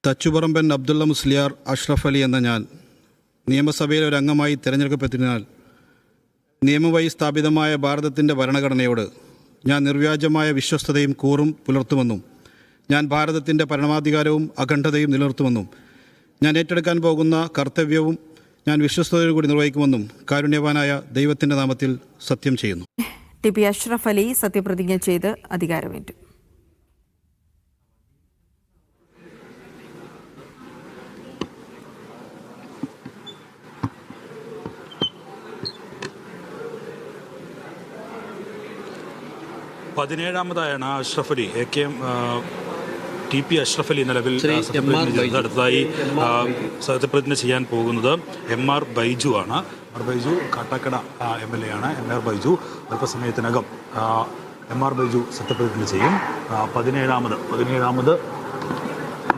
തച്ചുപറമ്പൻ അബ്ദുള്ള മുസ്ലിയാർ അഷ്റഫ് അലി എന്ന ഞാൻ നിയമസഭയിലെ ഒരു അംഗമായി തിരഞ്ഞെടുക്കപ്പെട്ടതിനാൽ നിയമവഴി സ്ഥാപിതമായ ഭാരതത്തിൻ്റെ ഭരണഘടനയോട് ഞാൻ നിർവ്യാജമായ വിശ്വസ്തതയും കൂറും പുലർത്തുമെന്നും ഞാൻ ഭാരതത്തിൻ്റെ പരമാധികാരവും അഖണ്ഡതയും നിലനിർത്തുമെന്നും ഞാൻ ഏറ്റെടുക്കാൻ പോകുന്ന കർത്തവ്യവും ഞാൻ വിശ്വസ്തയോടുകൂടി നിർവഹിക്കുമെന്നും കാരുണ്യവാനായ ദൈവത്തിൻ്റെ നാമത്തിൽ സത്യം ചെയ്യുന്നു. ടി പി അഷ്റഫ് അലി സത്യപ്രതിജ്ഞ ചെയ്ത് അധികാരമേറ്റു. പതിനേഴാമതായാണ് അഷ്റഫ് അലി ടി പി അഷ്റഫ് അലി നിലവിൽ അടുത്തതായി സത്യപ്രതിജ്ഞ ചെയ്യാൻ പോകുന്നത് എം.ആർ. ബൈജു ആണ്. എം.ആർ. ബൈജു കാട്ടാക്കട MLA ആണ്. എം.ആർ. ബൈജു അല്പസമയത്തിനകം എം.ആർ. ബൈജു സത്യപ്രതിജ്ഞ ചെയ്യും. പതിനേഴാമത്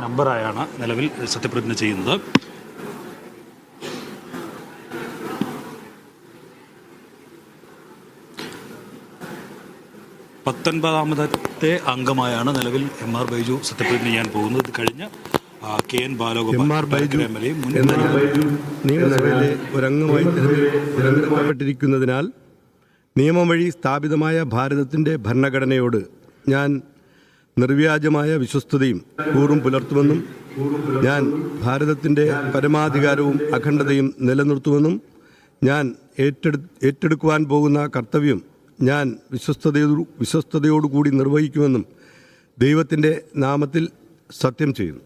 നമ്പറായാണ് നിലവിൽ സത്യപ്രതിജ്ഞ ചെയ്യുന്നത്. പത്തൊൻപതാമത്തെ അംഗമായാണ് നിലവിൽ എം.ആർ. ബൈജു സത്യപ്രതിജ്ഞ ചെയ്യാൻ പോകുന്നത്. ഇത് കഴിഞ്ഞ് KN ബാലഗോപാൽ നിയമസഭയിലെ ഒരംഗമായി തിരഞ്ഞെടുക്കപ്പെട്ടിരിക്കുന്നതിനാൽ നിയമം വഴി സ്ഥാപിതമായ ഭാരതത്തിൻ്റെ ഭരണഘടനയോട് ഞാൻ നിർവ്യാജമായ വിശ്വസ്തതയും കൂറും പുലർത്തുമെന്നും ഞാൻ ഭാരതത്തിൻ്റെ പരമാധികാരവും അഖണ്ഡതയും നിലനിർത്തുമെന്നും ഞാൻ ഏറ്റെടുക്കുവാൻ പോകുന്ന കർത്തവ്യം ഞാൻ വിശ്വസ്തയോടുകൂടി നിർവഹിക്കുമെന്നും ദൈവത്തിൻ്റെ നാമത്തിൽ സത്യം ചെയ്യുന്നു.